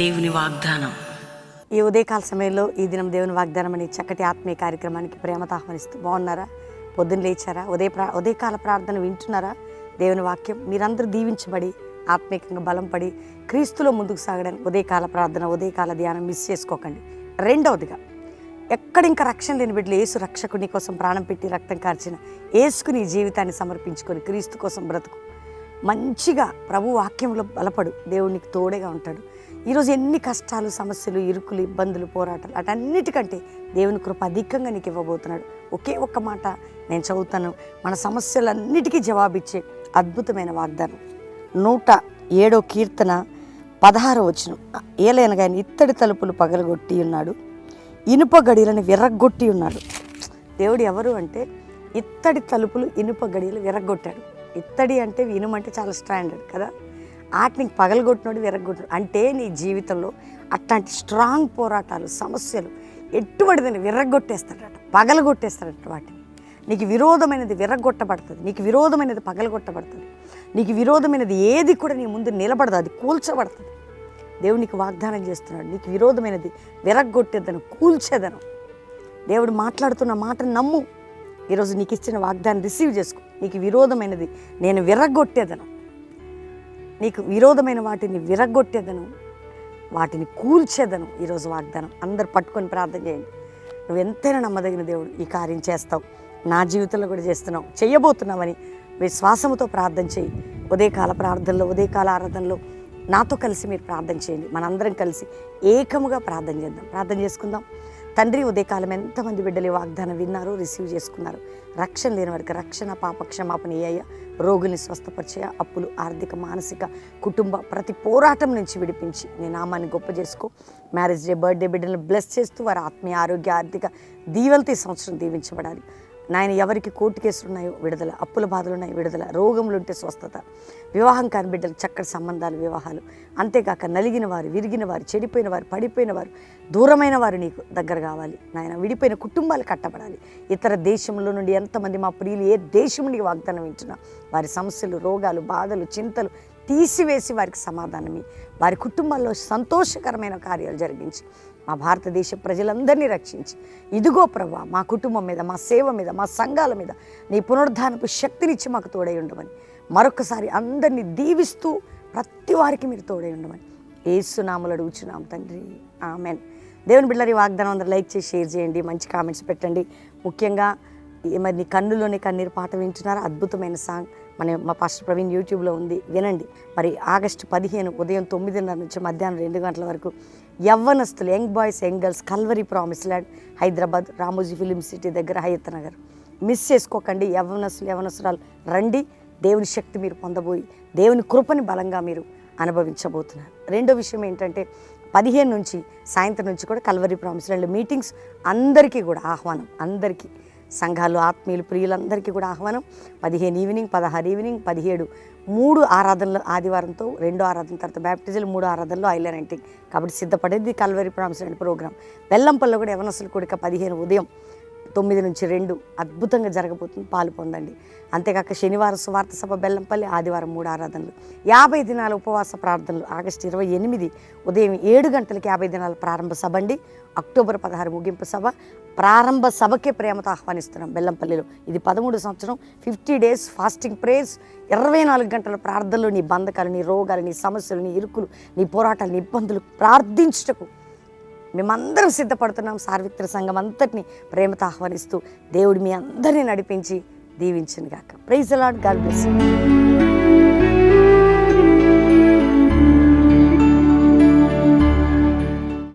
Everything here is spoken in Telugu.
దేవుని వాగ్దానం. ఈ ఉదయకాల సమయంలో ఈ దినం దేవుని వాగ్దానం అనే చక్కటి ఆత్మీయ కార్యక్రమానికి ప్రేమతో ఆహ్వానిస్తూ బాగున్నారా? పొద్దున్న లేచారా? ఉదయకాల ప్రార్థన వింటున్నారా? దేవుని వాక్యం మీరందరూ దీవించబడి ఆత్మీయంగా బలం పడి క్రీస్తులో ముందుకు సాగడానికి ఉదయకాల ప్రార్థన, ఉదయకాల ధ్యానం మిస్ చేసుకోకండి. రెండవదిగా, ఎక్కడ ఇంకా రక్షణ లేని బిడ్డలు యేసు రక్షకుని కోసం ప్రాణం పెట్టి రక్తం కార్చిన యేసుకు నీ జీవితాన్ని సమర్పించుకొని క్రీస్తు కోసం బ్రతుకు. మంచిగా ప్రభు వాక్యంలో బలపడు. దేవునికి తోడుగా ఉంటాడు. ఈరోజు ఎన్ని కష్టాలు, సమస్యలు, ఇరుకులు, ఇబ్బందులు, పోరాటాలు, అటన్నిటికంటే దేవుని కృప అధికంగా నీకు ఇవ్వబోతున్నాడు. ఒకే ఒక్క మాట నేను చదువుతాను. మన సమస్యలన్నిటికీ జవాబిచ్చే అద్భుతమైన వాగ్దానం. 107వ కీర్తన 16వ వచనం. ఏలైనగా ఆయన ఇత్తడి తలుపులు పగలగొట్టి ఉన్నాడు, ఇనుప గడియలను విరగ్గొట్టి ఉన్నాడు. దేవుడు ఎవరు అంటే ఇత్తడి తలుపులు, ఇనుప గడియలు విరగ్గొట్టాడు. ఇత్తడి అంటే ఇనుమంటే చాలా స్టాండర్డ్ కదా. వాటిని పగలగొట్టినాడు, విరగ్గొట్టినాడు. అంటే నీ జీవితంలో అట్లాంటి స్ట్రాంగ్ పోరాటాలు, సమస్యలు ఎటువంటిదని విరగ్గొట్టేస్తాడట, పగలగొట్టేస్తాడట. వాటిని నీకు విరోధమైనది విరగ్గొట్టబడుతుంది, నీకు విరోధమైనది పగలగొట్టబడుతుంది, నీకు విరోధమైనది ఏది కూడా నీ ముందు నిలబడదు, అది కూల్చబడుతుంది. దేవుడు నీకు వాగ్దానం చేస్తున్నాడు, నీకు విరోధమైనది విరగ్గొట్టేదను, కూల్చేదను. దేవుడు మాట్లాడుతున్న మాటను నమ్ము. ఈరోజు నీకు ఇచ్చిన వాగ్దానం రిసీవ్ చేసుకో. నీకు విరోధమైనది నేను విరగ్గొట్టేదను, నీకు విరోధమైన వాటిని విరగ్గొట్టేదను, వాటిని కూల్చేదను. ఈరోజు వాగ్దానం అందరు పట్టుకొని ప్రార్థన చేయండి. నువ్వు ఎంతైనా నమ్మదగిన దేవుడు, ఈ కార్యం చేస్తావు, నా జీవితంలో కూడా చేస్తున్నావు, చేయబోతున్నావని విశ్వాసంతో ప్రార్థన చేయి. ఉదయకాల ప్రార్థనలో, ఉదయకాల ఆరాధనలో నాతో కలిసి మీరు ప్రార్థన చేయండి. మనందరం కలిసి ఏకముగా ప్రార్థన చేద్దాం. ప్రార్థన చేసుకుందాం. తండ్రి, ఉదయకాలం ఎంతమంది బిడ్డలు వాగ్దానం విన్నారు, రిసీవ్ చేసుకున్నారు. రక్షణ లేని వారికి రక్షణ, పాప క్షమాపణ అయ్యా, రోగుల్ని స్వస్థపరిచయ, అప్పులు, ఆర్థిక, మానసిక, కుటుంబ ప్రతి పోరాటం నుంచి విడిపించి నీ నామాన్ని గొప్ప చేసుకో. మ్యారేజ్ డే, బర్త్డే బిడ్డలను బ్లెస్ చేస్తూ వారి ఆత్మీయ, ఆరోగ్య, ఆర్థిక దీవెలతో ఈ సంవత్సరం దీవించబడాలి. నాయన, ఎవరికి కోర్టు కేసులు ఉన్నాయో విడుదల, అప్పుల బాధలు ఉన్నాయో విడుదల, రోగములు ఉంటే స్వస్థత, వివాహం కాని బిడ్డలు చక్కటి సంబంధాలు, వివాహాలు. అంతేకాక నలిగిన వారు, విరిగిన వారు, చెడిపోయిన వారు, పడిపోయిన వారు, దూరమైన వారు నీకు దగ్గర కావాలి. నాయన, విడిపోయిన కుటుంబాలు కట్టబడాలి. ఇతర దేశంలో నుండి ఎంతమంది మా ప్రియులు ఏ దేశం నుండి వాగ్దానం వింటున్నా వారి సమస్యలు, రోగాలు, బాధలు, చింతలు తీసివేసి వారికి సమాధానమి, వారి కుటుంబాల్లో సంతోషకరమైన కార్యాలు జరిగించి మా భారతదేశ ప్రజలందరినీ రక్షించి, ఇదిగో ప్రభువా, మా కుటుంబం మీద, మా సేవ మీద, మా సంఘాల మీద నీ పునరుద్ధానపు శక్తినిచ్చి మాకు తోడై ఉండమని మరొకసారి అందరినీ దీవిస్తూ ప్రతి వారికి మీరు తోడై ఉండమని యేసు నామములో అడుగుచున్నాం తండ్రి, ఆమెన్. దేవుని బిడ్డలారా, ఈ వాగ్దానం అందరూ లైక్ చేసి షేర్ చేయండి, మంచి కామెంట్స్ పెట్టండి. ముఖ్యంగా మరి నీ కన్నులోనే కన్నీరు పాట వింటున్నారా? అద్భుతమైన సాంగ్ మా పాస్టర్ ప్రవీణ్ యూట్యూబ్లో ఉంది, వినండి. మరి ఆగస్టు 15 ఉదయం 9:30 నుంచి మధ్యాహ్నం 2 గంటల వరకు యవ్వనస్తులు, young boys, young girls, Calvary promise land, Hyderabad, Ramoji film city దగ్గర, హయత్ నగర్. మిస్ చేసుకోకండి. యవ్వనస్తురాలు రండి. దేవుని శక్తి మీరు పొందబోయి దేవుని కృపని బలంగా మీరు అనుభవించబోతున్నారు. రెండో విషయం ఏంటంటే 15 నుంచి సాయంత్రం నుంచి కూడా కల్వరీ ప్రామిస్ ల్యాండ్ మీటింగ్స్ అందరికీ కూడా ఆహ్వానం. అందరికీ సంఘాలు, ఆత్మీయులు, ప్రియులందరికీ కూడా ఆహ్వానం. 15 ఈవినింగ్, 16 ఈవినింగ్, 17 3 ఆరాధనలు, ఆదివారంతో 2 ఆరాధన, తర్వాత బ్యాప్టిజల్, 3 ఆరాధనలు, ఐలర్ ఎంటింగ్. కాబట్టి సిద్ధపడేది కల్వరీ ప్రామిస్ ల్యాండ్ ప్రోగ్రామ్. బెల్లంపల్లిలో కూడా యవనస్తుల కూడిక 15 ఉదయం 9 నుంచి 2 అద్భుతంగా జరగబోతుంది, పాలు పొందండి. అంతేకాక శనివారం సువార్త సభ బెల్లంపల్లి, ఆదివారం 3 ఆరాధనలు, 50 దినాల ఉపవాస ప్రార్థనలు. ఆగస్టు 28 ఉదయం 7 గంటలకి 50 దినాల ప్రారంభ సభ అండి. అక్టోబర్ 16 ముగింపు సభ. ప్రారంభ సభకే ప్రేమతో ఆహ్వానిస్తున్నాం బెల్లంపల్లిలో. ఇది 13వ సంవత్సరం. 50 డేస్ ఫాస్టింగ్ ప్రేయర్స్, 24 గంటల ప్రార్థనలు. నీ బంధకాలు, నీ రోగాలు, నీ సమస్యలు, నీ ఇరుకులు, నీ పోరాటాలు, నీ ఇబ్బందులు ప్రార్థించుటకు మేమందరం సిద్ధపడుతున్నాం. సార్వత్రిక సంఘం అంతటిని ప్రేమతో ఆహ్వానిస్తూ దేవుడు మీ అందరినీ నడిపించి దీవించును గాక. Praise the Lord. God bless you.